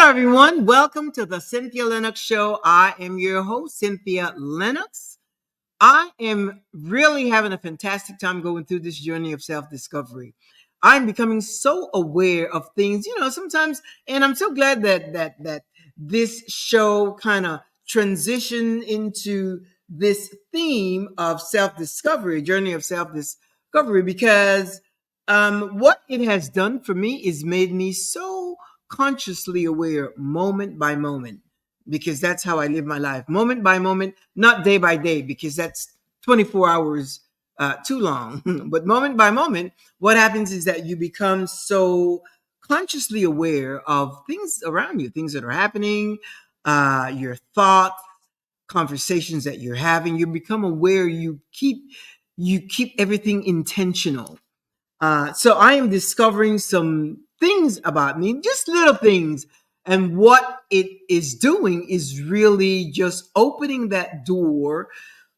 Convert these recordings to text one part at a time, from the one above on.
everyone. Welcome to the Cynthia Linox Show. I am your host, Cynthia Linox. I am really having a fantastic time going through this journey of self discovery. I'm becoming so aware of things, sometimes, and I'm so glad that this show kind of transitioned into this theme of self discovery, journey of self discovery, because what it has done for me is made me so consciously aware moment by moment, because that's how I live my life, moment by moment, not day by day, because that's 24 hours too long. But moment by moment, what happens is that you become so consciously aware of things around you, things that are happening, your thoughts, conversations that you're having. You become aware. You keep everything intentional. So I am discovering some things about me, just little things. And what it is doing is really just opening that door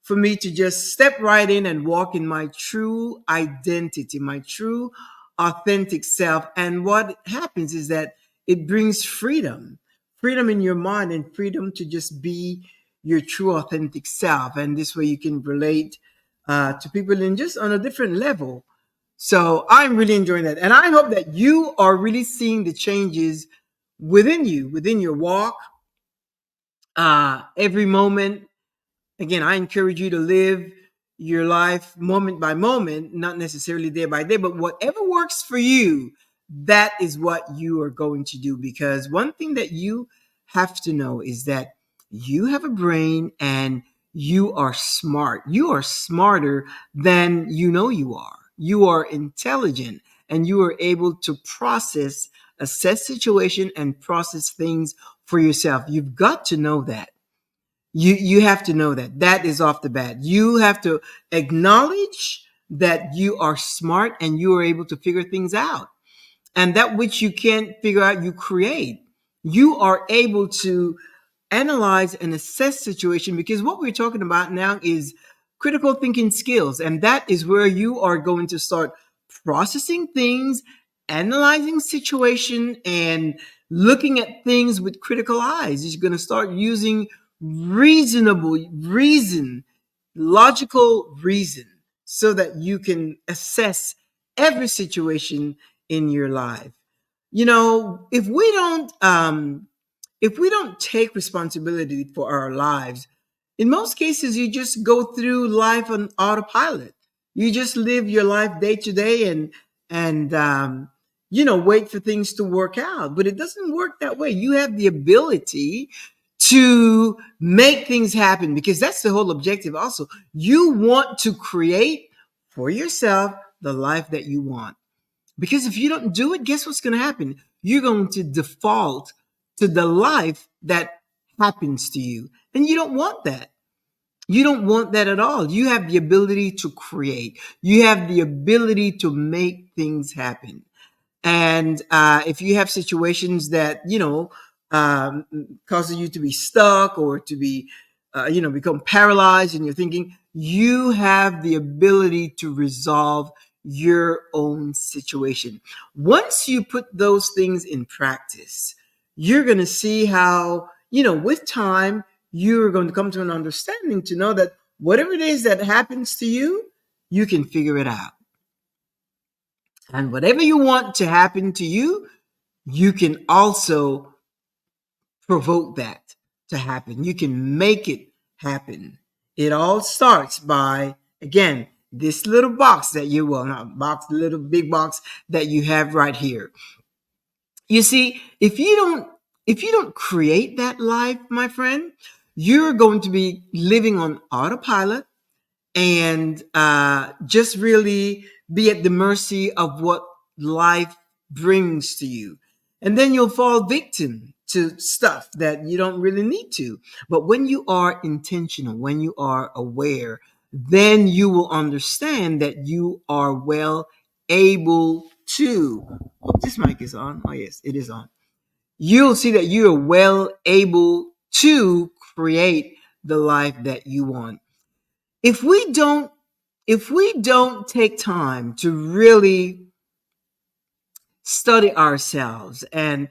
for me to just step right in and walk in my true identity, my true authentic self. And what happens is that it brings freedom in your mind and freedom to just be your true authentic self. And this way you can relate to people in just on a different level. So I'm really enjoying that. And I hope that you are really seeing the changes within you, within your walk, every moment. Again, I encourage you to live your life moment by moment, not necessarily day by day, but whatever works for you, that is what you are going to do. Because one thing that you have to know is that you have a brain and you are smart. You are smarter than you know you are. You are intelligent and you are able to assess situation and process things for yourself. You've got to know that. You have to know that is off the bat. You have to acknowledge that you are smart and you are able to figure things out. And that which you can't figure out, you create. You are able to analyze and assess situation, because what we're talking about now is critical thinking skills. And that is where you are going to start processing things, analyzing situation, and looking at things with critical eyes. You're going to start using reason, logical reason, so that you can assess every situation in your life. If we don't take responsibility for our lives, in most cases you just go through life on autopilot. You just live your life day to day, and wait for things to work out. But it doesn't work that way. You have the ability to make things happen, because that's the whole objective. Also, you want to create for yourself the life that you want. Because if you don't do it, guess what's going to happen? You're going to default to the life that happens to you. And you don't want that. You don't want that at all. You have the ability to create. You have the ability to make things happen. And if you have situations that, um, causes you to be stuck or to be, become paralyzed in your thinking, you have the ability to resolve your own situation. Once you put those things in practice, you're going to see how, with time, you're going to come to an understanding to know that whatever it is that happens to you, you can figure it out. And whatever you want to happen to you, you can also provoke that to happen. You can make it happen. It all starts by, again, this little box that not box, little big box that you have right here. You see, if you don't create that life, my friend, you're going to be living on autopilot and just really be at the mercy of what life brings to you. And then you'll fall victim to stuff that you don't really need to. But when you are intentional, when you are aware, then you will understand that you are well able to. Oh, this mic is on. Oh, yes, it is on. You'll see that you are well able to create the life that you want. If we don't take time to really study ourselves and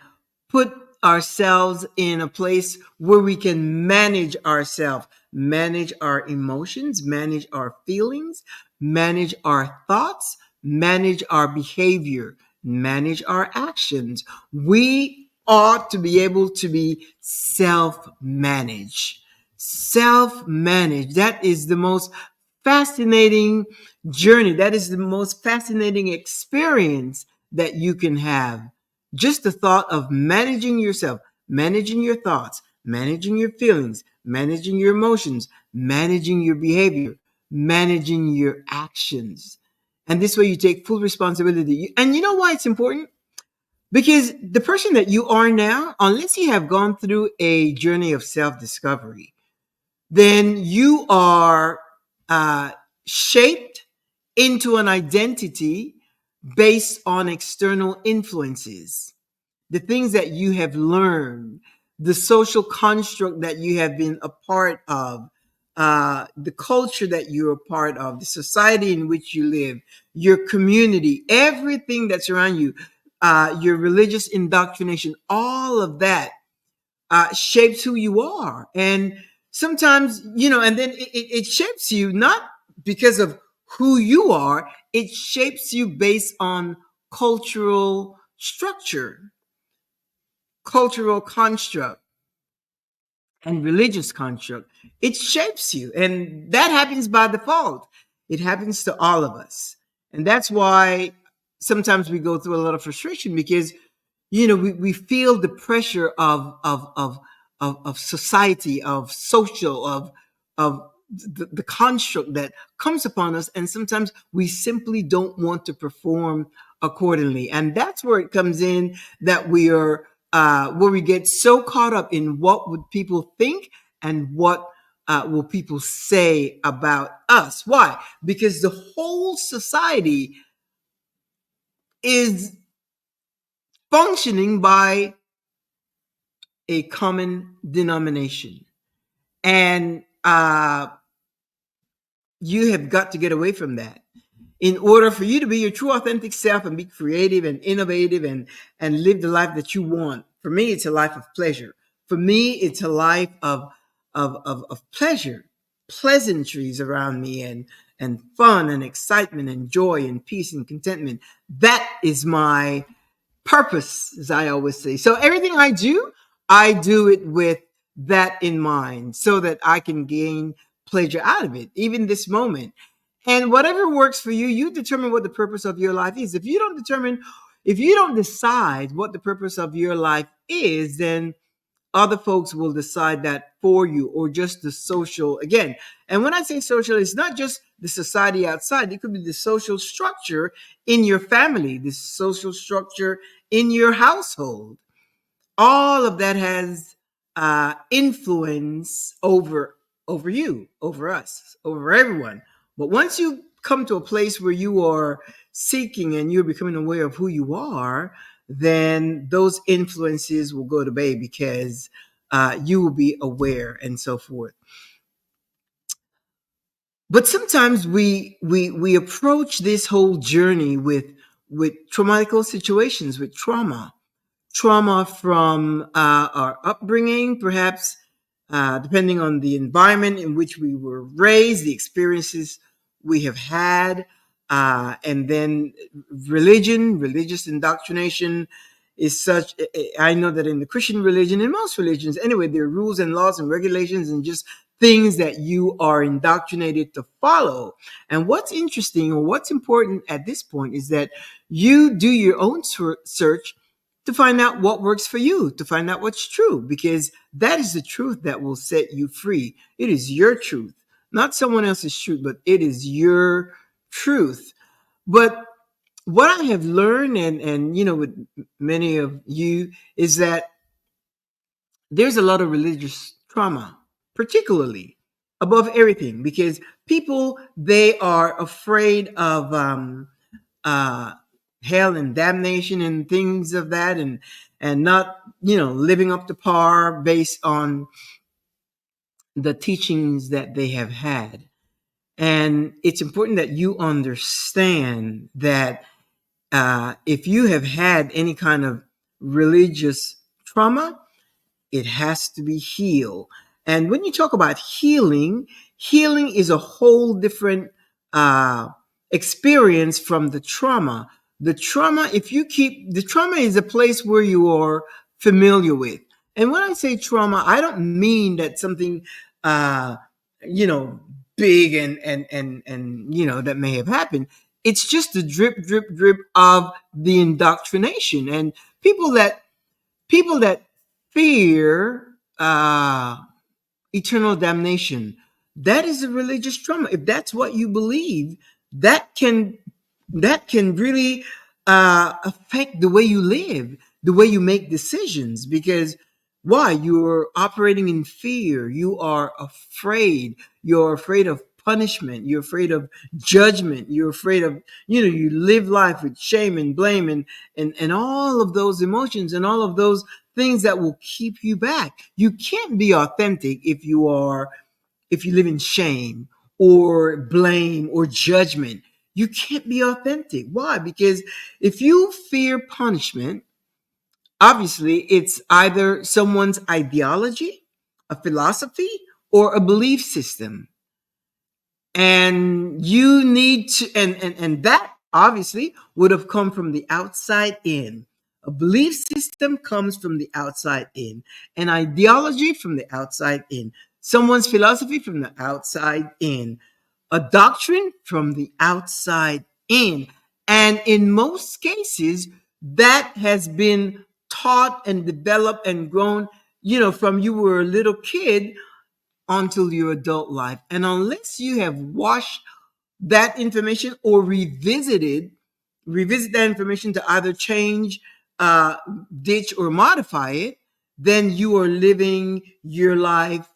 put ourselves in a place where we can manage ourselves, manage our emotions, manage our feelings, manage our thoughts, manage our behavior, manage our actions. We ought to be able to be self-managed. Self-managed. That is the most fascinating journey. That is the most fascinating experience that you can have. Just the thought of managing yourself, managing your thoughts, managing your feelings, managing your emotions, managing your behavior, managing your actions. And this way you take full responsibility. And you know why it's important? Because the person that you are now, unless you have gone through a journey of self discovery, then you are uh, shaped into an identity based on external influences, the things that you have learned, the social construct that you have been a part of, the culture that you're a part of, the society in which you live, your community, everything that's around you, your religious indoctrination, all of that shapes who you are. And sometimes, and then it shapes you not because of who you are, it shapes you based on cultural structure, cultural construct, and religious construct. It shapes you. And that happens by default. It happens to all of us. And that's why sometimes we go through a lot of frustration because we feel the pressure of society, of social, of the construct that comes upon us, and sometimes we simply don't want to perform accordingly. And that's where it comes in, that we are where we get so caught up in what would people think and what will people say about us. Why? Because the whole society is functioning by a common denomination. And you have got to get away from that in order for you to be your true authentic self and be creative and innovative and live the life that you want. For me, it's a life of pleasure. For me, it's a life of pleasure, pleasantries around me, and fun and excitement and joy and peace and contentment. That is my purpose, as I always say. So everything I do it with that in mind so that I can gain pleasure out of it, even this moment. And whatever works for you, you determine what the purpose of your life is. If you don't decide what the purpose of your life is, then other folks will decide that for you, or just the social again. And when I say social, it's not just the society outside. It could be the social structure in your family, the social structure in your household. All of that has influence over you, over us, over everyone. But once you come to a place where you are seeking and you're becoming aware of who you are, then those influences will go to bay because you will be aware and so forth. But sometimes we approach this whole journey with traumatical situations, with trauma from our upbringing, perhaps depending on the environment in which we were raised, the experiences we have had, and then religious indoctrination is such. I know that in the Christian religion, in most religions anyway, there are rules and laws and regulations and just things that you are indoctrinated to follow. And what's interesting, or what's important at this point, is that you do your own search to find out what works for you, to find out what's true, because that is the truth that will set you free. It is your truth, not someone else's truth, but it is your truth. But what I have learned, and with many of you, is that there's a lot of religious trauma, particularly above everything, because people, they are afraid of uh, hell and damnation and things of that, and not living up to par based on the teachings that they have had. And it's important that you understand that if you have had any kind of religious trauma, it has to be healed. And when you talk about healing, healing is a whole different uh, experience from the trauma. The trauma, if you keep, the trauma is a place where you are familiar with. And when I say trauma, I don't mean that something, uh, you know, big and that may have happened. It's just the drip, drip, drip of the indoctrination. And people that people that fear eternal damnation, that is a religious trauma. If that's what you believe, that can that can really affect the way you live, the way you make decisions. Because why? You're operating in fear. You are afraid. You're afraid of punishment. You're afraid of judgment. You're afraid of, you live life with shame and blame and all of those emotions and all of those things that will keep you back. You can't be authentic if you live in shame or blame or judgment. You can't be authentic. Why? Because if you fear punishment, obviously it's either someone's ideology, a philosophy, or a belief system. And you need to and that obviously would have come from the outside in. A belief system comes from the outside in, an ideology from the outside in, someone's philosophy from the outside in, a doctrine from the outside in. And in most cases, that has been taught and developed and grown, from you were a little kid until your adult life. And unless you have washed that information or revisit that information to either change, uh, ditch, or modify it, then you are living your life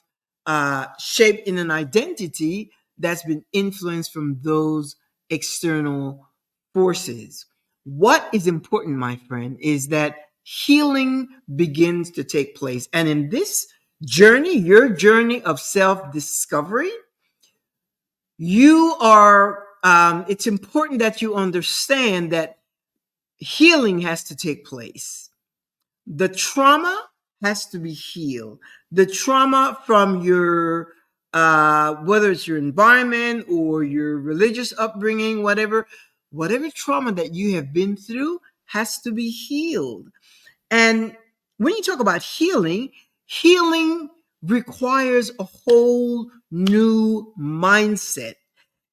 shaped in an identity that's been influenced from those external forces. What is important, my friend, is that healing begins to take place. And in this journey, your journey of self discovery, it's important that you understand that healing has to take place. The trauma has to be healed. The trauma from your, whether it's your environment or your religious upbringing, whatever trauma that you have been through has to be healed. And when you talk about healing, healing requires a whole new mindset.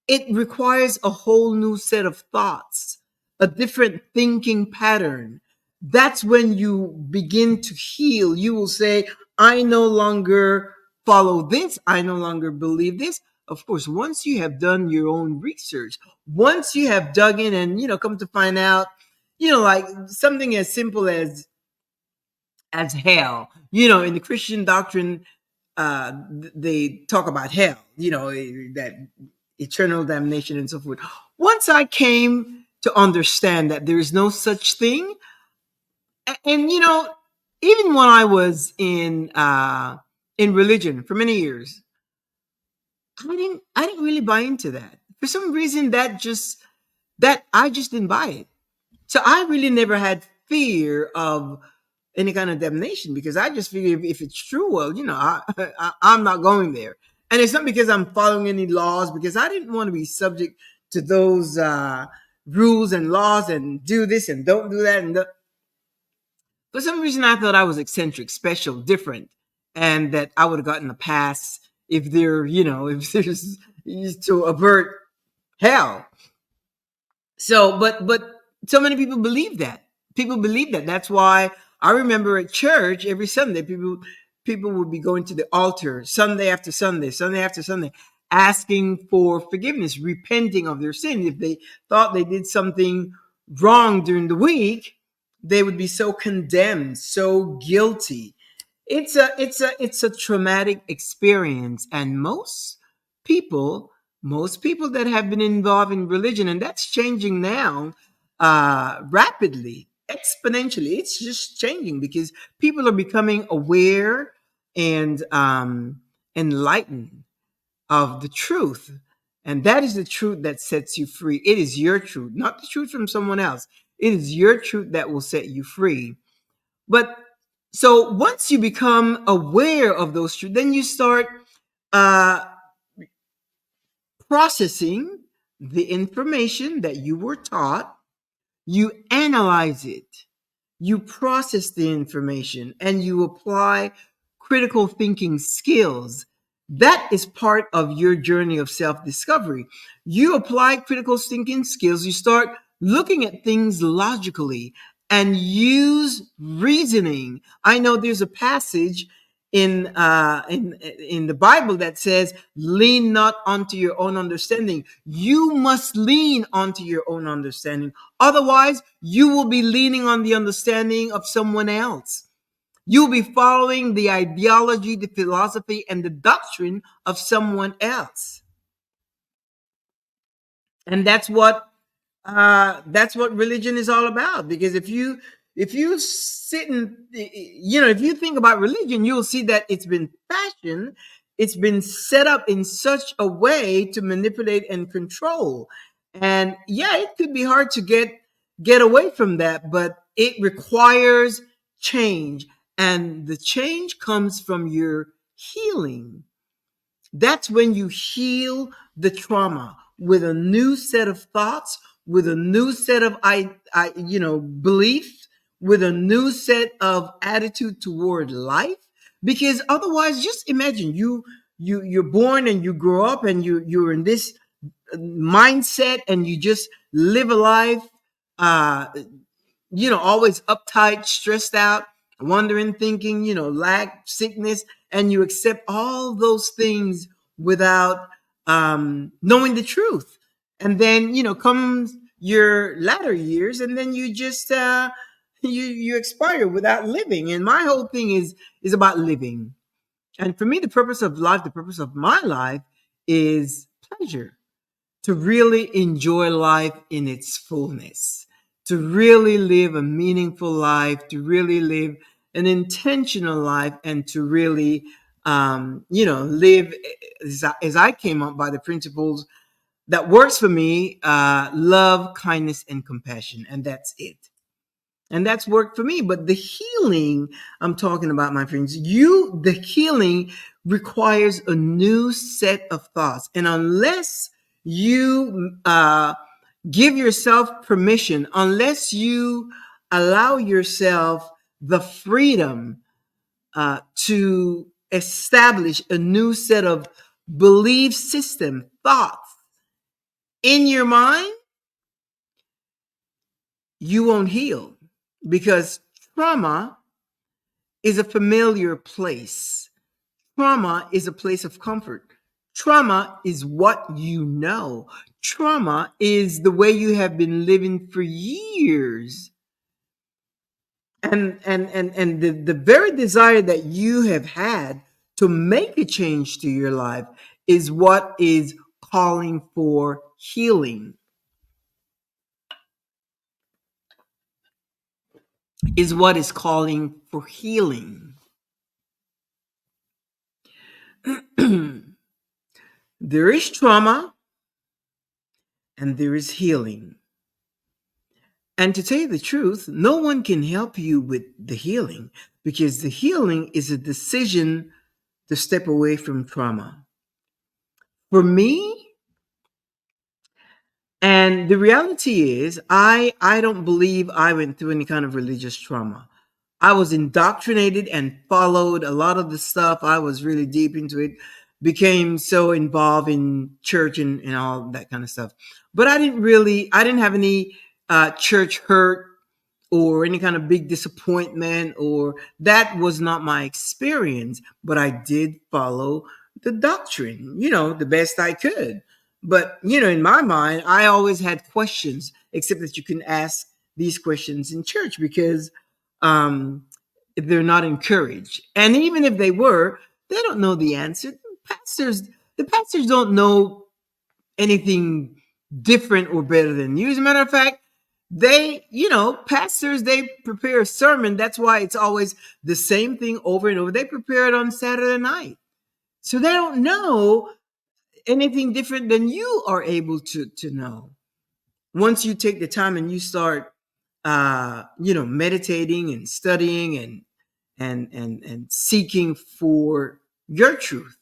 It requires a whole new set of thoughts, a different thinking pattern. That's when you begin to heal. You will say, I no longer follow this. I no longer believe this. Of course, once you have done your own research, once you have dug in and, come to find out, like something as simple as hell. In the Christian doctrine, they talk about hell, that eternal damnation and so forth. Once I came to understand that there is no such thing, and even when I was in religion for many years, I didn't really buy into that. For some reason, that I just didn't buy it. So I really never had fear of any kind of damnation because I just figure if it's true, well, I'm not going there. And it's not because I'm following any laws, because I didn't want to be subject to those rules and laws and do this and don't do that. For some reason, I thought I was eccentric, special, different, and that I would have gotten a pass if if there's to avert hell. So, but so many people believe that. People believe that. That's why I remember at church every Sunday, people would be going to the altar Sunday after Sunday, Sunday after Sunday, asking for forgiveness, repenting of their sin. If they thought they did something wrong during the week, they would be so condemned, so guilty. It's a traumatic experience, and people most people that have been involved in religion, and that's changing now rapidly, exponentially. It's just changing because people are becoming aware and enlightened of the truth. And that is the truth that sets you free. It is your truth, not the truth from someone else. It is your truth that will set you free. But So once you become aware of those truths, then you start uh, processing the information that you were taught. You analyze it, you process the information, and you apply critical thinking skills. That is part of your journey of self discovery. You apply critical thinking skills, you start looking at things logically and use reasoning. I know there's a passage in the Bible that says, "Lean not onto your own understanding." You must lean onto your own understanding. Otherwise, you will be leaning on the understanding of someone else. You'll be following the ideology, the philosophy, and the doctrine of someone else. And that's what religion is all about. Because if you sit and if you think about religion, you'll see that it's been fashioned, it's been set up in such a way to manipulate and control. And yeah, it could be hard to get away from that, but it requires change, and the change comes from your healing. That's when you heal the trauma with a new set of thoughts, with a new set of beliefs, with a new set of attitude toward life. Because otherwise, just imagine you're born and you grow up and you're in this mindset and you just live a life uh always uptight, stressed out, wondering, thinking, lack, sickness, and you accept all those things without knowing the truth. And then, comes your latter years, and then you just you expire without living. And my whole thing is about living. And for me, the purpose of life, the purpose of my life, is pleasure, to really enjoy life in its fullness, to really live a meaningful life, to really live an intentional life, and to really, live as I came up by the principles that works for me: love, kindness, and compassion, and that's it. And that's worked for me. But the healing I'm talking about, my friends, the healing requires a new set of thoughts. And unless you give yourself permission, unless you allow yourself the freedom to establish a new set of belief system, thoughts in your mind, you won't heal, because trauma is a familiar place. Trauma is a place of comfort. Trauma is what you know. Trauma is the way you have been living for years. And the very desire that you have had to make a change to your life is what is calling for healing, is what is calling for healing. There is trauma and there is healing. And to tell you the truth, no one can help you with the healing, because the healing is a decision to step away from trauma. For me, and the reality is, I don't believe I went through any kind of religious trauma. I was indoctrinated and followed a lot of the stuff. I was really deep into it, became so involved in church and all that kind of stuff. But I didn't have any church hurt or any kind of big disappointment, or that was not my experience. But I did follow the doctrine, the best I could. But in my mind, I always had questions, except that you can ask these questions in church, because um they're not encouraged, and even if they were, they don't know the answer. The pastors don't know anything different or better than you. As a matter of fact, pastors, they prepare a sermon. That's why it's always the same thing over and over. They prepare it on Saturday night. So they don't know anything different than you are able to know. Once you take the time and you start, meditating and studying and seeking for your truth.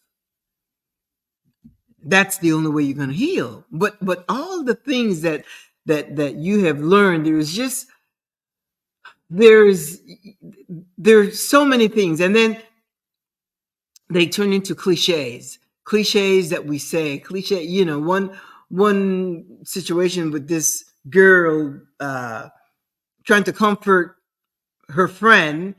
That's the only way you're going to heal. But all the things that you have learned, there's there's so many things, and then they turn into cliches that we say. Cliche, one situation with this girl trying to comfort her friend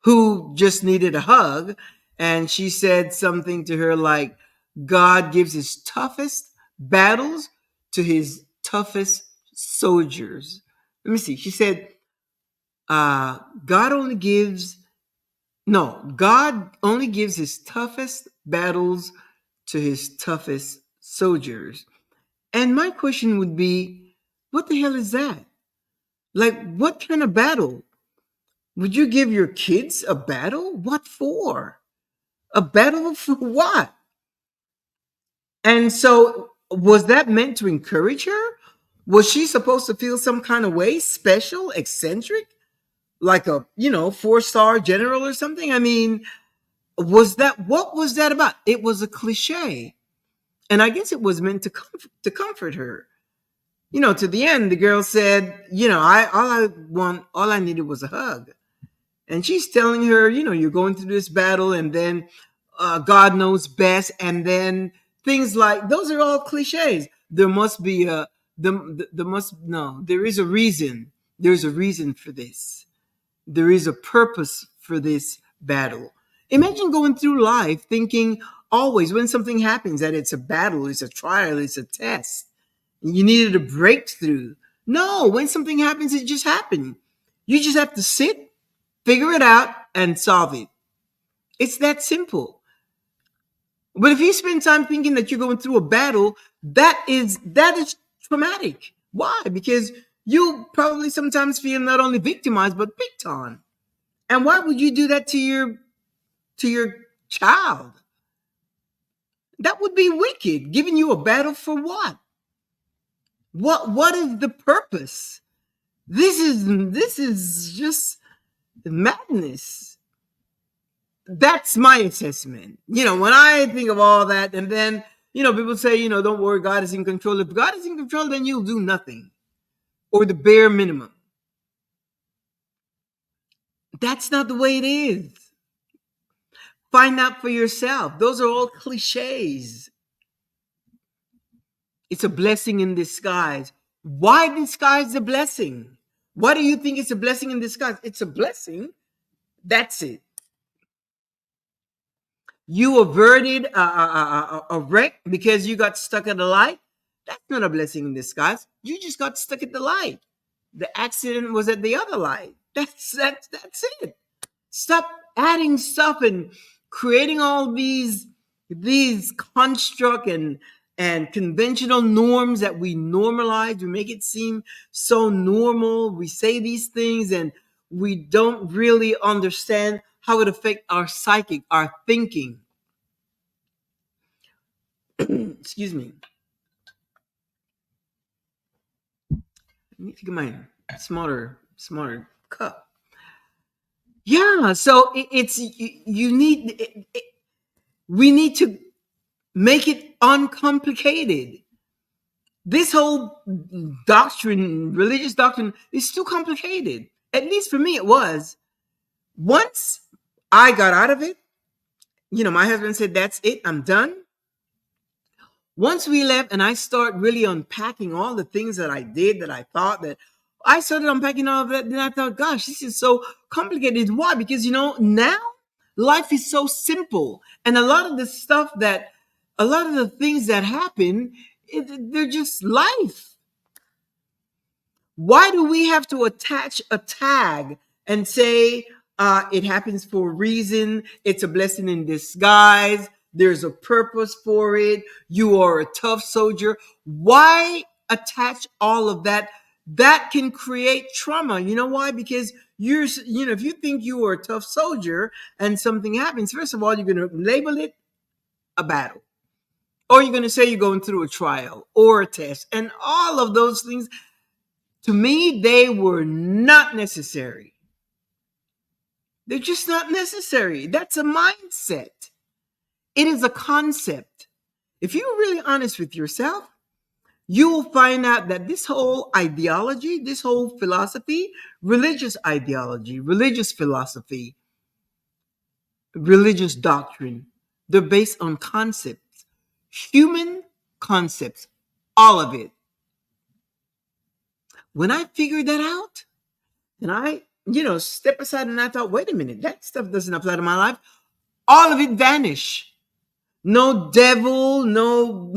who just needed a hug, and she said something to her like, God gives his toughest battles to his toughest soldiers. Let me see. She said, God only gives no, God only gives his toughest battles to his toughest soldiers. And my question would be, what the hell is that? Like, what kind of battle? Would you give your kids a battle? What for? A battle for what? And so, was that meant to encourage her? Was she supposed to feel some kind of way, special, eccentric, like a, 4-star general or something? I mean, what was that about? It was a cliche. And I guess it was meant to comfort her. To the end, the girl said, all I needed was a hug. And she's telling her, you're going through this battle, and then God knows best, and then things like those are all cliches. There must be a the must no. There is a reason. There's a reason for this. There is a purpose for this battle. Imagine going through life thinking always when something happens that it's a battle, it's a trial, it's a test. You needed a breakthrough. No, when something happens, it just happened. You just have to sit, figure it out, and solve it. It's that simple. But if you spend time thinking that you're going through a battle, that is traumatic. Why? Because you probably sometimes feel not only victimized but picked on. And why would you do that to your child? That would be wicked. Giving you a battle for what? What is the purpose? This is just madness. That's my assessment. When I think of all that, and then people say, don't worry, God is in control. If God is in control, then you'll do nothing or the bare minimum. That's not the way it is. Find out for yourself. Those are all cliches. It's a blessing in disguise. Why disguise the blessing? Why do you think it's a blessing in disguise? It's a blessing. That's it. You averted a wreck because you got stuck at the light. That's not a blessing in disguise. You just got stuck at the light. The accident was at the other light. That's it. Stop adding stuff and creating all these construct and conventional norms that we normalize. We make it seem so normal. We say these things and we don't really understand how it affects our psychic, our thinking. Excuse me. I need to get my smaller cup. Yeah, so it's you need we need to make it uncomplicated. This whole doctrine, religious doctrine, is too complicated. At least for me, it was. Once I got out of it, my husband said, "That's it, I'm done." Once we left and I start really unpacking all the things that I did that I thought that I started unpacking all of that, then I thought, gosh, this is so complicated. Why? Because now life is so simple. And a lot of the things that happen, they're just life. Why do we have to attach a tag and say it happens for a reason? It's a blessing in disguise. There's a purpose for it. You are a tough soldier. Why attach all of that? That can create trauma. You know why? Because if you think you are a tough soldier and something happens, first of all, you're going to label it a battle. Or you're going to say you're going through a trial or a test. And all of those things, to me, they were not necessary. They're just not necessary. That's a mindset. It is a concept. If you're really honest with yourself, you will find out that this whole ideology, this whole philosophy, religious ideology, religious philosophy, religious doctrine, they're based on concepts, human concepts, all of it. When I figured that out, and I, step aside and I thought, wait a minute, that stuff doesn't apply to my life. All of it vanished. No devil, no,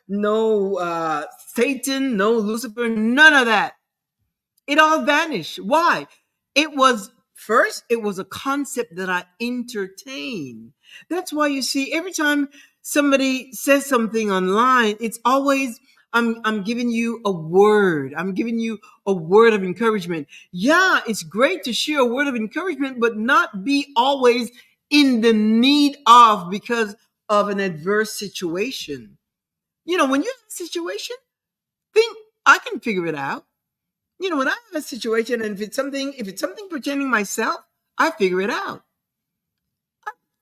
no, Satan, no Lucifer, none of that. It all vanished. Why? It was a concept that I entertained. That's why you see every time somebody says something online, it's always I'm giving you a word. I'm giving you a word of encouragement. Yeah, it's great to share a word of encouragement, but not be always in the need of because of an adverse situation. When you have a situation, think I can figure it out. When I have a situation and if it's something pertaining myself, I figure it out.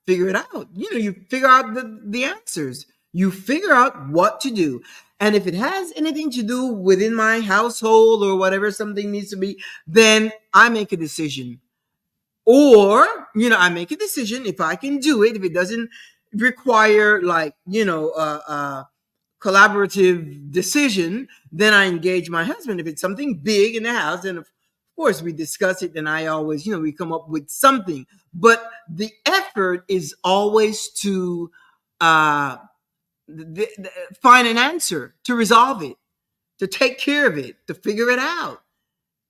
Figure it out. You figure out the answers. You figure out what to do. And if it has anything to do within my household or whatever something needs to be, then I make a decision. Or, I make a decision if I can do it, if it doesn't require like, collaborative decision, then I engage my husband. If it's something big in the house, then of course we discuss it, and I always, we come up with something. But the effort is always to uh, find an answer, to resolve it, to take care of it, to figure it out,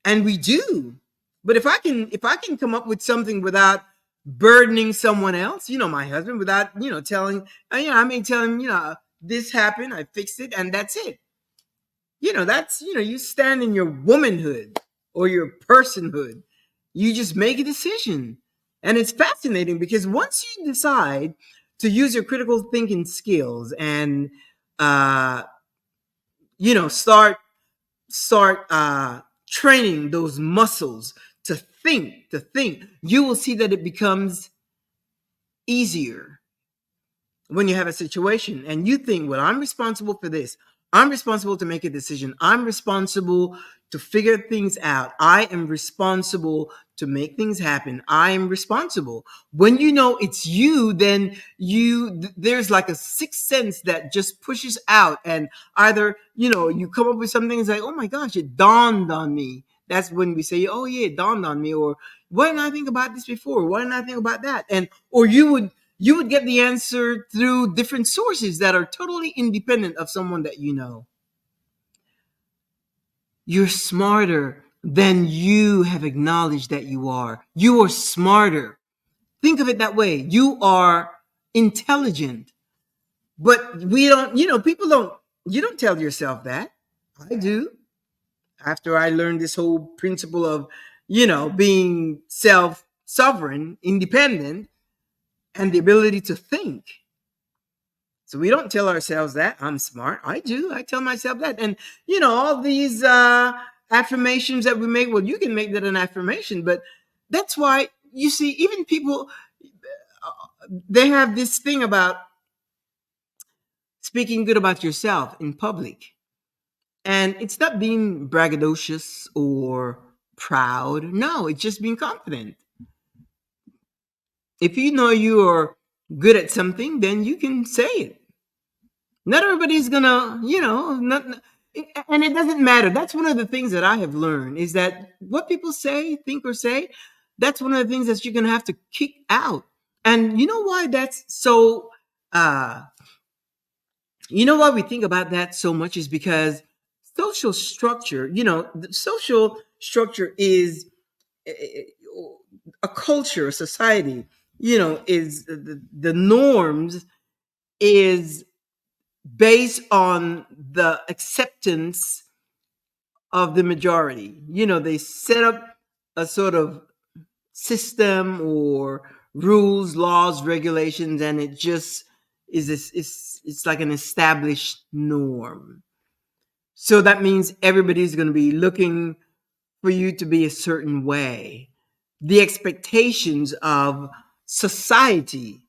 and we do. But if I can come up with something without burdening someone else, my husband, without telling, I may tell him, this happened, I fixed it, and that's it. That's you stand in your womanhood or your personhood. You just make a decision, and it's fascinating because once you decide to use your critical thinking skills and uh, start training those muscles to think, you will see that it becomes easier when you have a situation and you think, well, I'm responsible for this. I'm responsible to make a decision. I'm responsible to figure things out. I am responsible to make things happen. I am responsible. When you know it's you, then there's like a sixth sense that just pushes out, and either, you come up with something, it's like, oh my gosh, it dawned on me. That's when we say, oh yeah, it dawned on me, or why didn't I think about this before? Why didn't I think about that? And or you would get the answer through different sources that are totally independent of someone that you know. You're smarter than you have acknowledged that you are. You are smarter. Think of it that way. You are intelligent. But we don't, people don't, you don't tell yourself that. I do. After I learned this whole principle of, being sovereign, independent, and the ability to think. So we don't tell ourselves that I'm smart. I do. I tell myself that. And, all these affirmations that we make, well, you can make that an affirmation, but that's why you see, even people, they have this thing about speaking good about yourself in public. And it's not being braggadocious or proud. No, it's just being confident. If you know you are good at something, then you can say it. Not everybody's gonna, and it doesn't matter. That's one of the things that I have learned is that what people say, think, or say, that's one of the things that you're gonna have to kick out. And you know why that's so? Why we think about that so much is because social structure. The social structure is a culture, a society. Is the norms is based on the acceptance of the majority. They set up a sort of system or rules, laws, regulations, and it just it's like an established norm. So that means everybody's going to be looking for you to be a certain way. the expectations of society.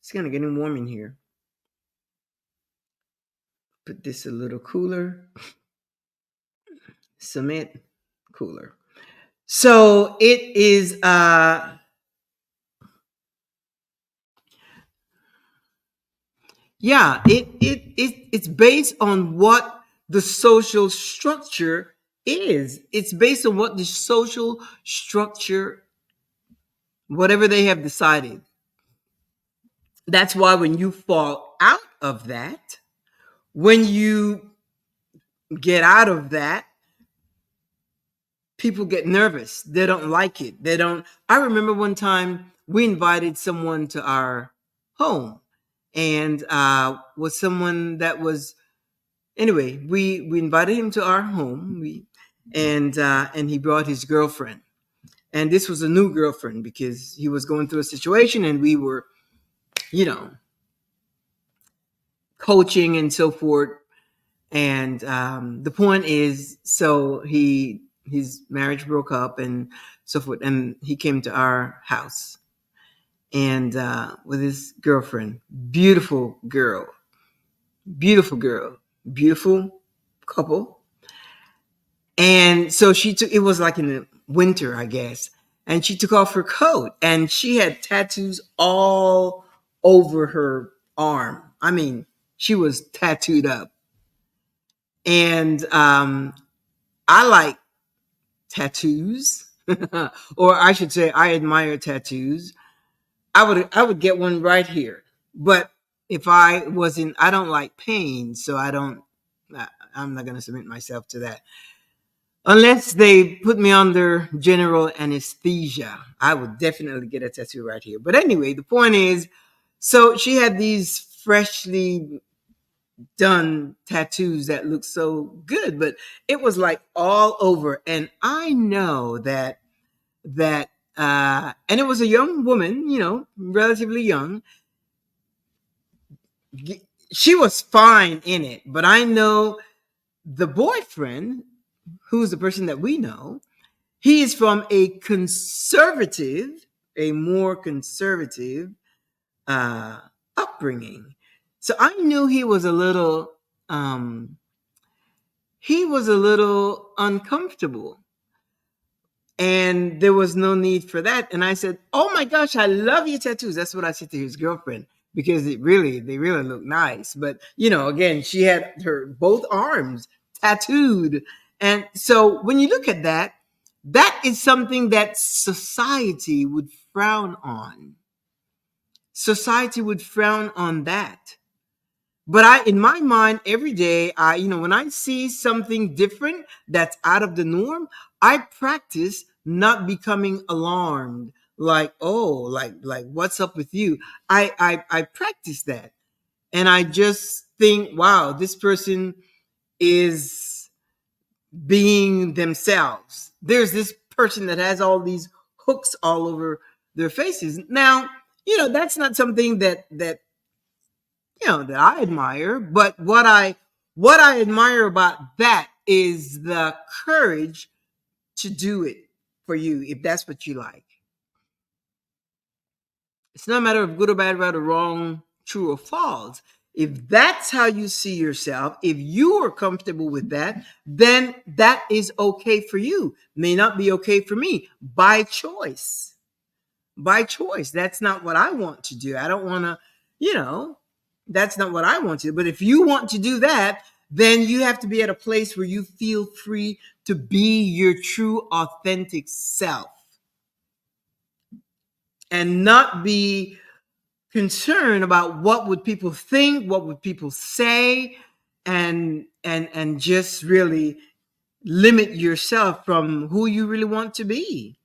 It's kind of getting warm in here. Put this a little cooler. Cement cooler. So it is yeah, it's based on what the social structure is. It's based on what the social structure, whatever they have decided. That's why when you fall out of that, when you get out of that, people get nervous. They don't like it. They don't. I remember one time we invited someone to our home, and was someone that was anyway. We invited him to our home. And he brought his girlfriend, and this was a new girlfriend because he was going through a situation, and we were, you know, coaching and so forth. And the point is, so his marriage broke up and so forth, and he came to our house and with his girlfriend, beautiful girl, beautiful girl, beautiful couple. And so she took, it was like in the winter, I guess, and she took off her coat and she had tattoos all over her arm. I mean, she was tattooed up. And I like tattoos, or I should say, I admire tattoos. I would get one right here, but if I wasn't, I don't like pain, so I don't. I'm not going to submit myself to that unless they put me under general anesthesia. I would definitely get a tattoo right here. But anyway, the point is, so she had these freshly done tattoos that looked so good, but it was like all over. And I know that and it was a young woman, relatively young. She was fine in it, but I know the boyfriend, who's the person that we know, he is from a more conservative uh, upbringing. So I knew he was a little uncomfortable, and there was no need for that. And I said, "Oh my gosh, I love your tattoos." That's what I said to his girlfriend because they really look nice. But again, she had her both arms tattooed, and so when you look at that, that is something that society would frown on. Society would frown on that. But in my mind, every day, when I see something different that's out of the norm, I practice not becoming alarmed. Like, oh, like what's up with you? I practice that, and I just think, wow, this person is being themselves. There's this person that has all these hooks all over their faces. Now, that's not something that I admire, but what I admire about that is the courage to do it for you if that's what you like. It's not a matter of good or bad, right or wrong, true or false. If that's how you see yourself, if you are comfortable with that, then that is okay for you. May not be okay for me by choice. By choice. That's not what I want to do. I don't want to, you know, that's not what I want to do. But if you want to do that, then you have to be at a place where you feel free to be your true, authentic self and not be concerned about what would people think, what would people say, and just really limit yourself from who you really want to be.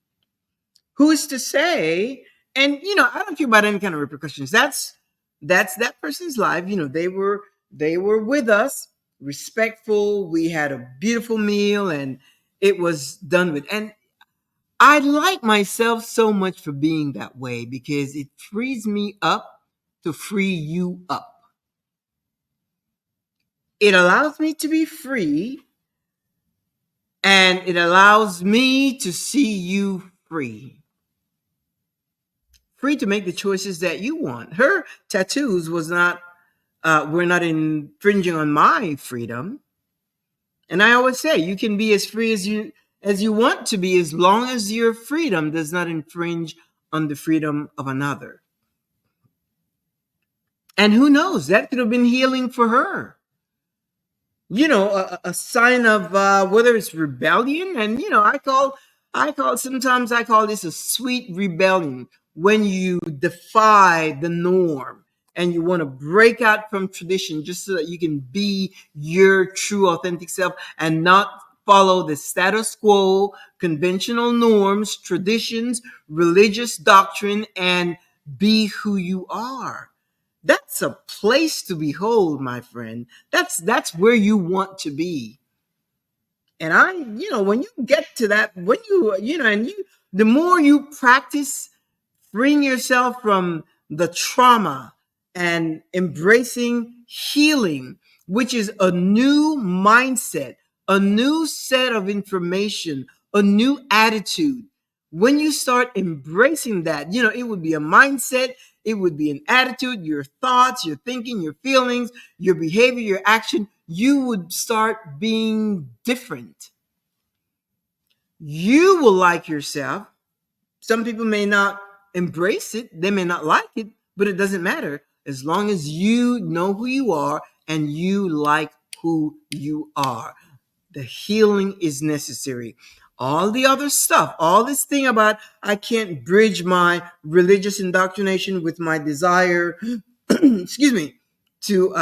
Who is to say? And I don't care about any kind of repercussions. That's that person's life. They were with us, respectful. We had a beautiful meal, and it was done with. And I like myself so much for being that way because it frees me up to free you up. It allows me to be free, and it allows me to see you free. free to make the choices that you want. Her tattoos was not were not infringing on my freedom. And I always say you can be as free as you want to be, as long as your freedom does not infringe on the freedom of another. And who knows, that could have been healing for her. A sign of whether it's rebellion. And sometimes I call this a sweet rebellion, when you defy the norm and you want to break out from tradition just so that you can be your true authentic self and not follow the status quo, conventional norms, traditions, religious doctrine, and be who you are. That's a place to behold, my friend. That's where you want to be. And when you get to that, when the more you practice freeing yourself from the trauma and embracing healing, which is a new mindset, a new set of information, a new attitude. When you start embracing that, it would be a mindset, it would be an attitude, your thoughts, your thinking, your feelings, your behavior, your action. You would start being different. You will like yourself. Some people may not embrace it, they may not like it, but it doesn't matter, as long as you know who you are and you like who you are. The healing is necessary. All the other stuff, all this thing about I can't bridge my religious indoctrination with my desire, excuse me, to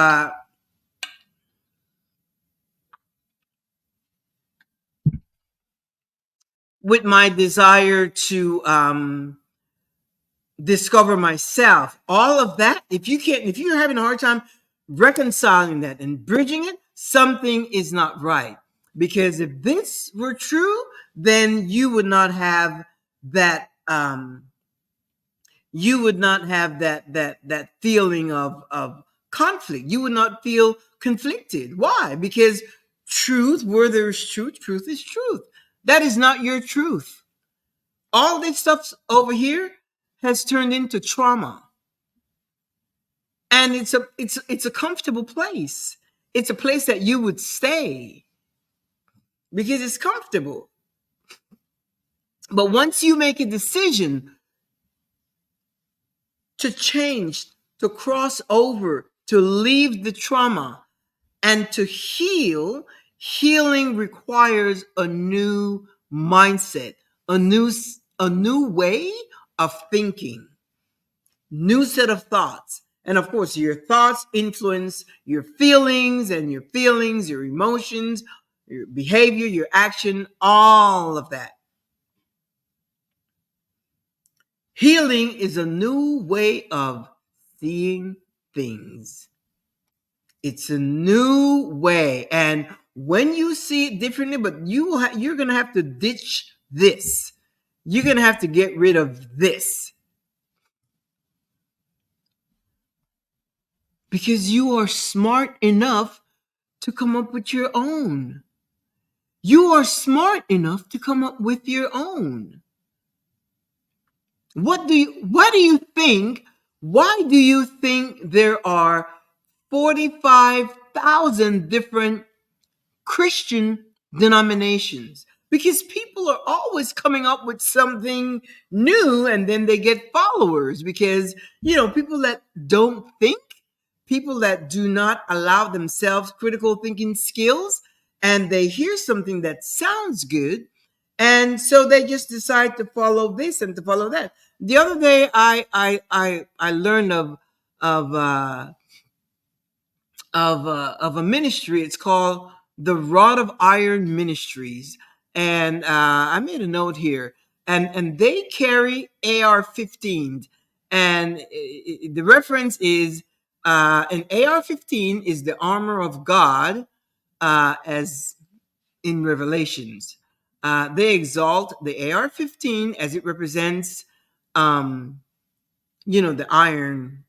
with my desire to discover myself, all of that, if you're having a hard time reconciling that and bridging it, something is not right. Because if this were true, then you would not have that that feeling of conflict. You would not feel conflicted. Why? Because truth, where there's truth, truth is truth. That is not your truth. All this stuff over here has turned into trauma. And it's a comfortable place. It's a place that you would stay because it's comfortable. But once you make a decision to change, to cross over, to leave the trauma, and to heal, healing requires a new mindset, a new way of thinking, new set of thoughts. And of course, your thoughts influence your feelings, and your feelings, your emotions, your behavior, your action, all of that. Healing is a new way of seeing things. It's a new way. And when you see it differently, but you're going to have to ditch this. You're going to have to get rid of this. Because you are smart enough to come up with your own. You are smart enough to come up with your own. Why do you think there are 45,000 different Christian denominations? Because people are always coming up with something new, and then they get followers. Because people that don't think, people that do not allow themselves critical thinking skills, and they hear something that sounds good, and so they just decide to follow this and to follow that. The other day, I learned of of a ministry. It's called the Rod of Iron Ministries, and I made a note here. And they carry AR-15s, and the reference is an AR-15 is the armor of God, as in Revelations. They exalt the AR-15 as it represents, the iron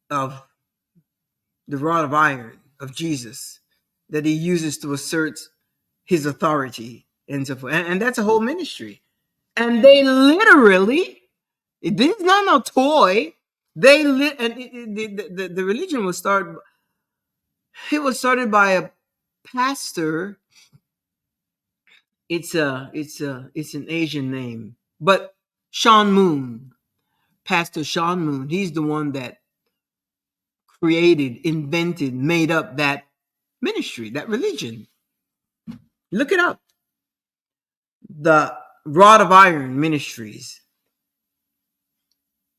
of the rod of iron of Jesus that he uses to assert his authority and so forth. And that's a whole ministry. And they literally, This is not no toy. They lit, and the religion was started. It was started by a pastor. It's an Asian name, but Sean Moon, Pastor Sean Moon. He's the one that created, invented, made up that ministry, that religion. Look it up. The Rod of Iron Ministries.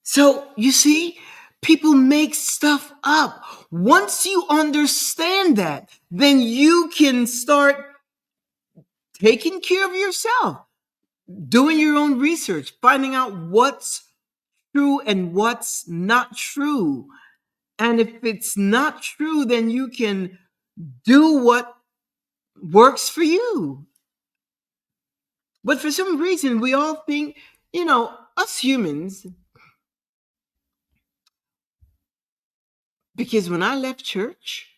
So you see, people make stuff up. Once you understand that, then you can start taking care of yourself, doing your own research, finding out what's true and what's not true. And if it's not true, then you can do what works for you. But for some reason, we all think, us humans, because when I left church,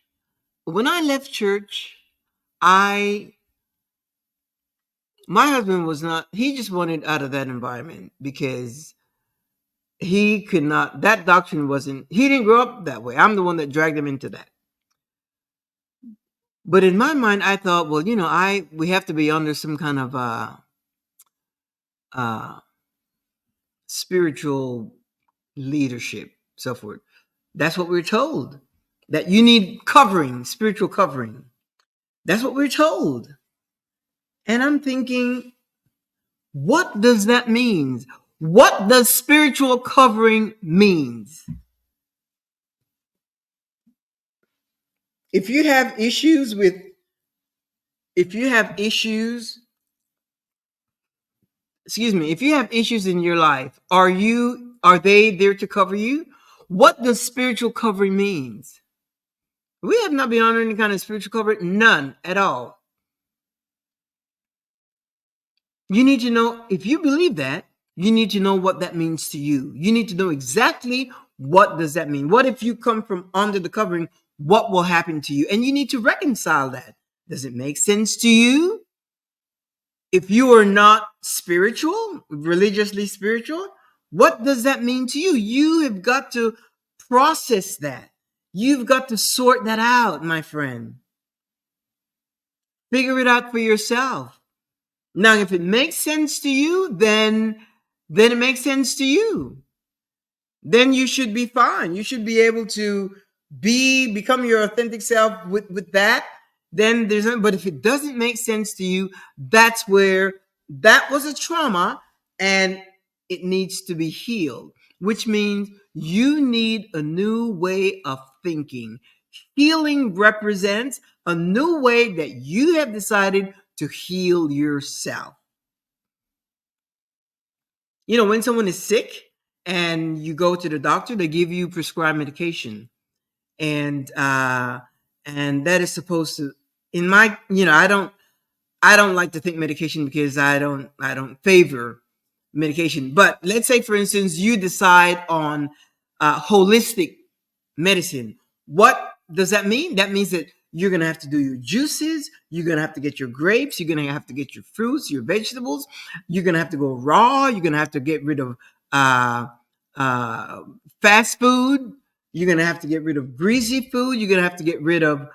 I my husband was not, he just wanted out of that environment because he could not, that doctrine wasn't, he didn't grow up that way. I'm the one that dragged him into that. But in my mind, I thought, well, we have to be under some kind of uh, spiritual leadership, so forth. That's what we're told. That you need covering, spiritual covering. That's what we're told. And I'm thinking, what does that mean? What does spiritual covering means? If you have issues with, if you have issues, if you have issues in your life, are they there to cover you? What does spiritual covering means? We have not been under any kind of spiritual covering, none at all. You need to know, if you believe that, you need to know what that means to you. You need to know exactly what does that mean. What if you come from under the covering? What will happen to you? And you need to reconcile that. Does it make sense to you? If you are not spiritual, religiously spiritual, what does that mean to you? You have got to process that. You've got to sort that out, my friend. Figure it out for yourself. Now, if it makes sense to you, then it makes sense to you. Then you should be fine. You should be able to become your authentic self with that. Then but if it doesn't make sense to you, that's where that was a trauma and it needs to be healed, which means you need a new way of thinking. Healing represents a new way that you have decided to heal yourself. When someone is sick and you go to the doctor, they give you prescribed medication. And that is supposed to, in my, I don't like to think medication because I don't favor medication. But let's say, for instance, you decide on holistic medicine. What does that mean? That means that you're going to have to do your juices. You're going to have to get your grapes. You're going to have to get your fruits, your vegetables. You're going to have to go raw. You're going to have to get rid of fast food. You're going to have to get rid of greasy food. You're going to have to get rid of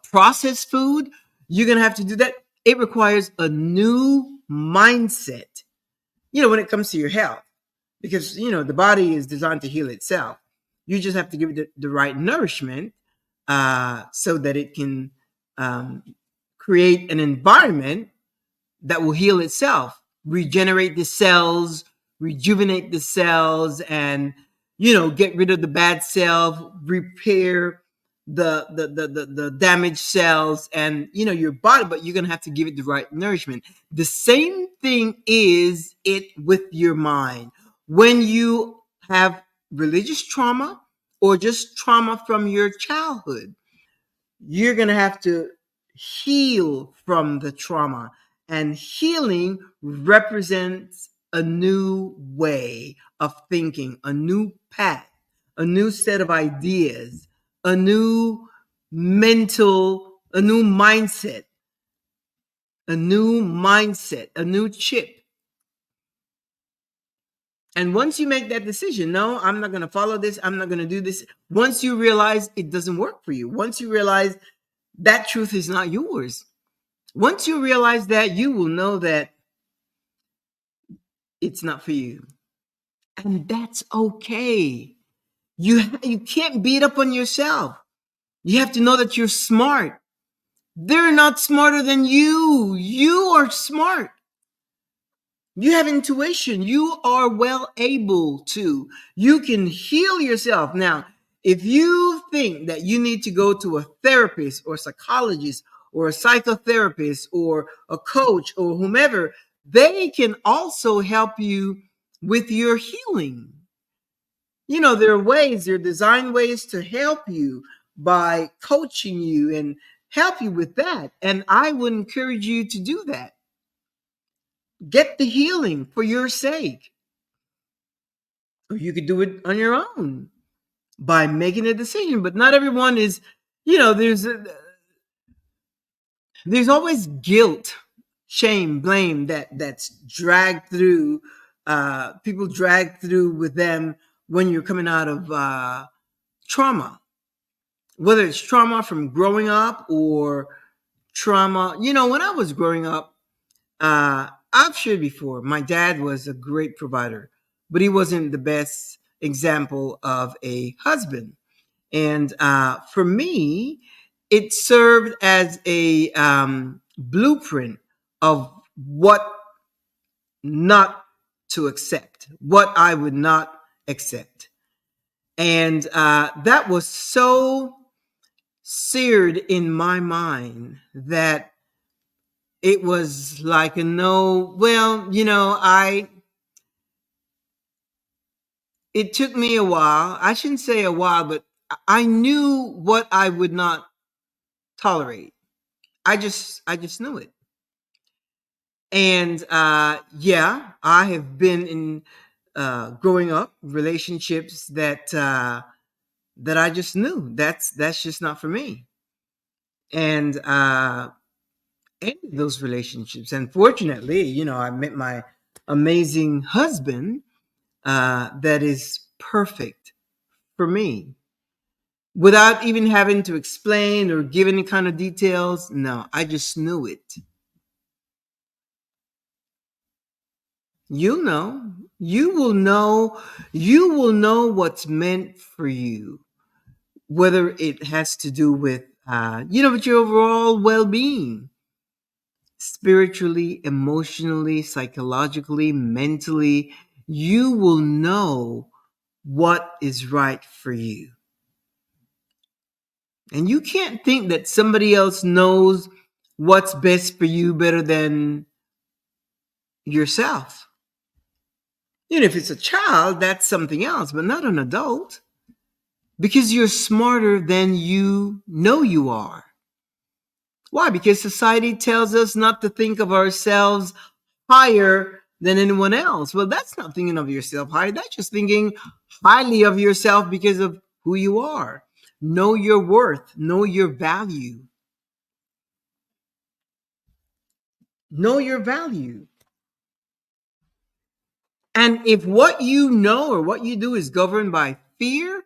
processed food. You're going to have to do that. It requires a new mindset, when it comes to your health, because, the body is designed to heal itself. You just have to give it the right nourishment so that it can create an environment that will heal itself, regenerate the cells, rejuvenate the cells, and get rid of the bad cells, repair the damaged cells, and your body. But you're gonna have to give it the right nourishment. The same thing is it with your mind. When you have religious trauma or just trauma from your childhood, you're gonna have to heal from the trauma. And healing represents a new way of thinking, a new path, a new set of ideas, a new a new mindset, a new chip. And once you make that decision, no, I'm not going to follow this, I'm not going to do this. Once you realize it doesn't work for you, once you realize that truth is not yours, once you realize that, you will know that it's not for you. And that's okay. You can't beat up on yourself. You have to know that you're smart. They're not smarter than you. You are smart. You have intuition. You are well able to. You can heal yourself. Now, if you think that you need to go to a therapist or psychologist or a psychotherapist or a coach or whomever, they can also help you with your healing. You know, there are ways, there are design ways to help you by coaching you and help you with that. And I would encourage you to do that. Get the healing for your sake. Or you could do it on your own by making a decision. But not everyone is, you know, there's always guilt, shame, blame that's dragged through, people drag through with them when you're coming out of trauma, whether it's trauma from growing up or trauma. You know, when I was growing up, I've shared before, my dad was a great provider, but he wasn't the best example of a husband. And for me, it served as a blueprint of what not to accept, what I would not accept. And that was so seared in my mind that it was like a no. Well, you know, it took me a while. I shouldn't say a while, but I knew what I would not tolerate. I just knew it. And yeah, I have been in growing up relationships that I just knew that's just not for me. And ended those relationships. And fortunately, you know, I met my amazing husband that is perfect for me without even having to explain or give any kind of details. No, I just knew it. You know, you will know what's meant for you, whether it has to do with, you know, with your overall well being, spiritually, emotionally, psychologically, mentally. You will know what is right for you. And you can't think that somebody else knows what's best for you better than yourself. You know, if it's a child, that's something else, but not an adult, because you're smarter than you know you are. Why? Because society tells us not to think of ourselves higher than anyone else. Well, that's not thinking of yourself higher. That's just thinking highly of yourself because of who you are. Know your worth, know your value. Know your value. And if what you know or what you do is governed by fear,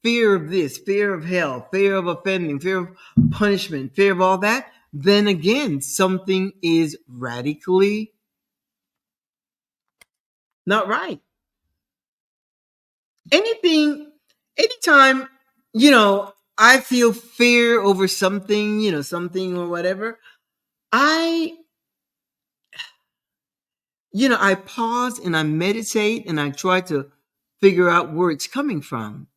fear of this, fear of hell, fear of offending, fear of punishment, fear of all that, then again, something is radically not right. Anything, anytime, you know, I feel fear over something, you know, something or whatever, I, you know, I pause and I meditate and I try to figure out where it's coming from.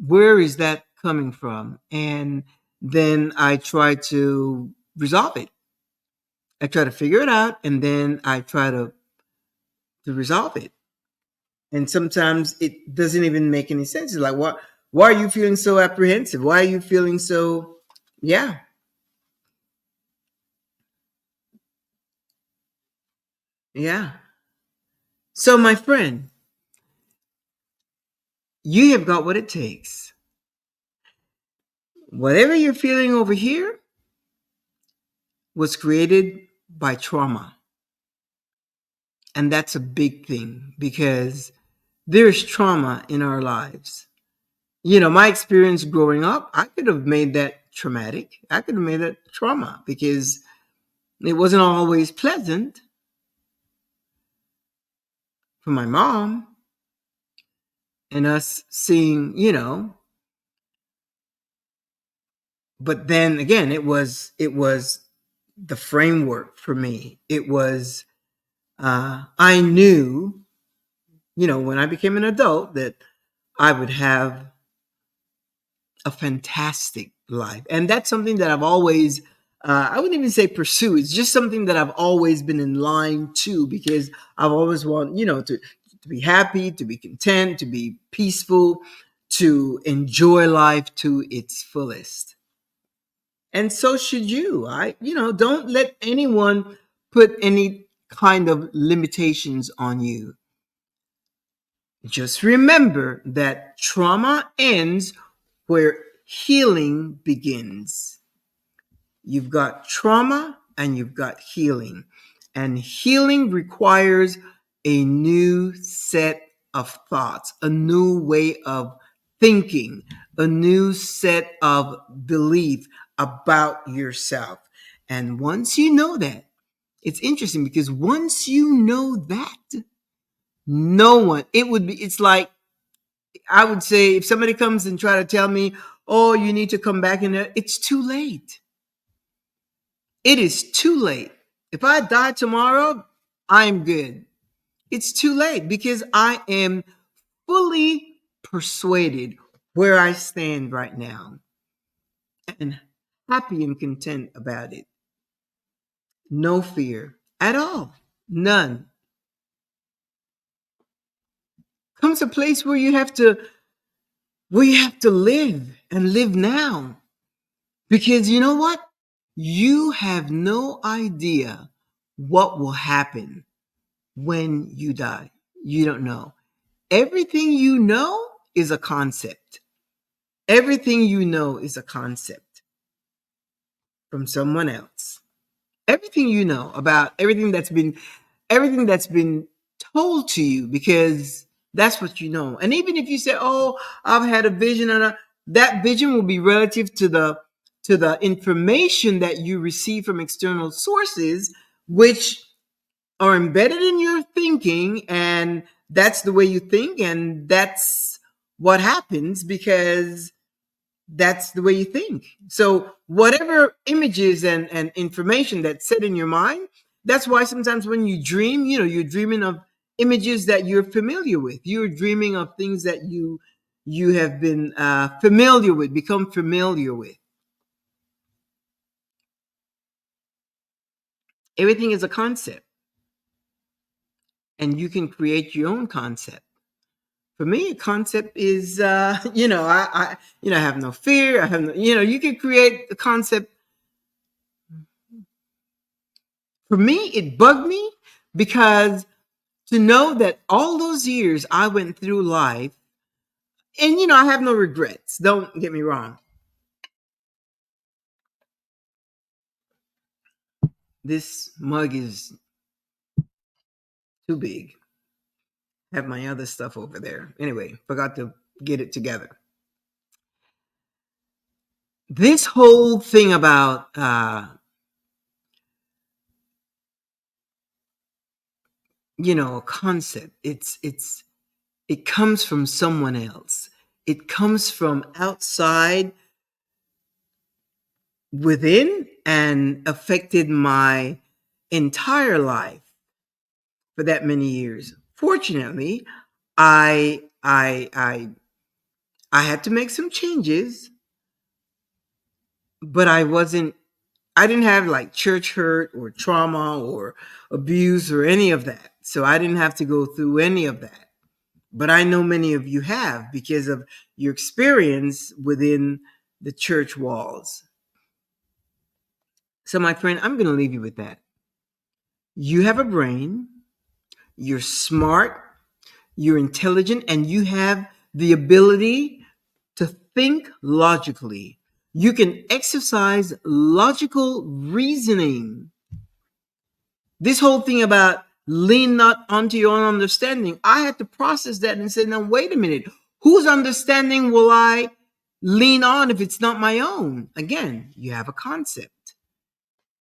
Where is that coming from? And then I try to resolve it. I try to figure it out and then I try to resolve it. And sometimes it doesn't even make any sense. It's like, why are you feeling so apprehensive? Why are you feeling so, yeah, yeah. So, my friend, you have got what it takes. Whatever you're feeling over here was created by trauma. And that's a big thing because there's trauma in our lives. My experience growing up, I could have made that traumatic. I could have made that trauma because it wasn't always pleasant for my mom and us seeing, but then again, it was the framework for me. It was I knew, when I became an adult that I would have a fantastic life. And that's something that I've always, I wouldn't even say pursue. It's just something that I've always been in line to because I've always wanted, to be happy, to be content, to be peaceful, to enjoy life to its fullest. And so should you. Don't let anyone put any kind of limitations on you. Just remember that trauma ends where healing begins. You've got trauma and you've got healing. And healing requires a new set of thoughts, a new way of thinking, a new set of belief about yourself. And once you know that, it's interesting because once you know that, no one, it's like, I would say if somebody comes and try to tell me, oh, you need to come back in there, it's too late. It is too late. If I die tomorrow, I'm good. It's too late because I am fully persuaded where I stand right now and happy and content about it. No fear at all. None. Comes a place where you have to live and live now. Because you know what? You have no idea what will happen when you die. You don't know. Everything you know is a concept. Everything you know is a concept from someone else. Everything you know about everything that's been told to you because that's what you know. And even if you say, "Oh, I've had a vision," that vision will be relative to the information that you receive from external sources, which are embedded in your thinking, and that's the way you think, and that's what happens because that's the way you think. So whatever images and information that's set in your mind, that's why sometimes when you dream, you're dreaming of images that you're familiar with. You're dreaming of things that you have been familiar with, become familiar with. Everything is a concept, and you can create your own concept. For me, a concept is, I have no fear. I have no, you can create a concept. For me, it bugged me because to know that all those years I went through life, and I have no regrets. Don't get me wrong. This mug is too big. I have my other stuff over there. Anyway, forgot to get it together. This whole thing about a concept, it comes from someone else. It comes from outside within and affected my entire life for that many years. Fortunately, I I I I had to make some changes, but I didn't have like church hurt or trauma or abuse or any of that. So I didn't have to go through any of that. But I know many of you have because of your experience within the church walls. So my friend, I'm going to leave you with that. You have a brain, you're smart, you're intelligent, and you have the ability to think logically. You can exercise logical reasoning. This whole thing about lean not onto your own understanding. I had to process that and say, now, wait a minute. Whose understanding will I lean on if it's not my own? Again, you have a concept.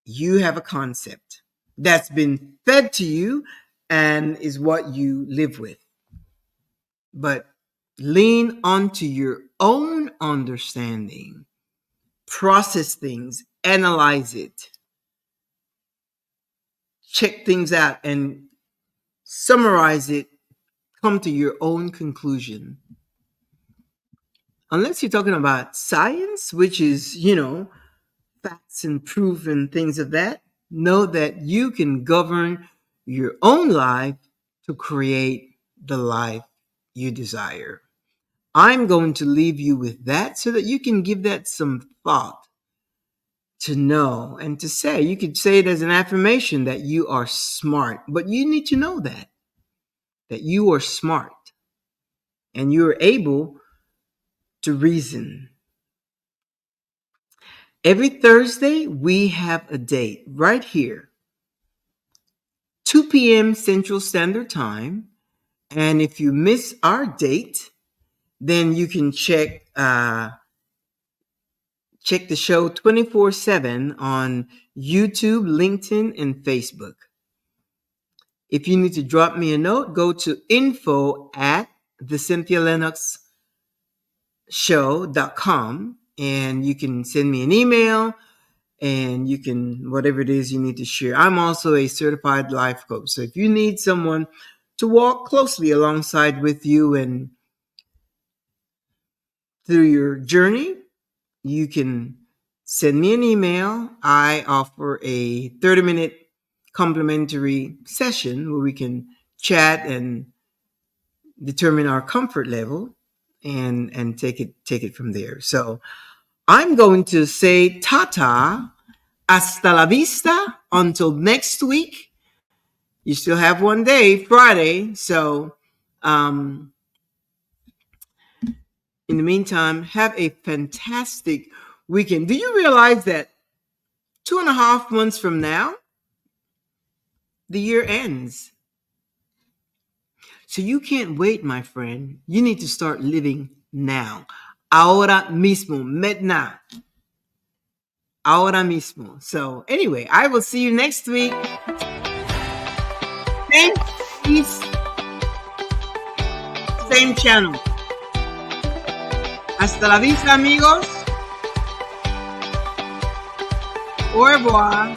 You have a concept that's been fed to you and is what you live with. But lean onto your own understanding, process things, analyze it, check things out, and summarize it, come to your own conclusion. Unless you're talking about science, which is, facts and proof and things of that, know that you can govern your own life to create the life you desire. I'm going to leave you with that so that you can give that some thought, to know and to say. You could say it as an affirmation that you are smart, but you need to know that you are smart and you're able to reason. Every Thursday, we have a date right here, 2 p.m. Central Standard Time. And if you miss our date, then you can check the show 24/7 on YouTube, LinkedIn, and Facebook. If you need to drop me a note, go to info@the CynthiaLinoxShow.com and you can send me an email and you can, whatever it is you need to share. I'm also a certified life coach. So if you need someone to walk closely alongside with you and through your journey, you can send me an email. I offer a 30-minute complimentary session where we can chat and determine our comfort level and take it from there. So I'm going to say ta-ta, hasta la vista, until next week. You still have one day, Friday. So in the meantime, have a fantastic weekend. Do you realize that 2.5 months from now, the year ends? So you can't wait, my friend. You need to start living now. Ahora mismo. Maintenant. Ahora mismo. So anyway, I will see you next week. Same piece, same channel. Hasta la vista, amigos. Au revoir.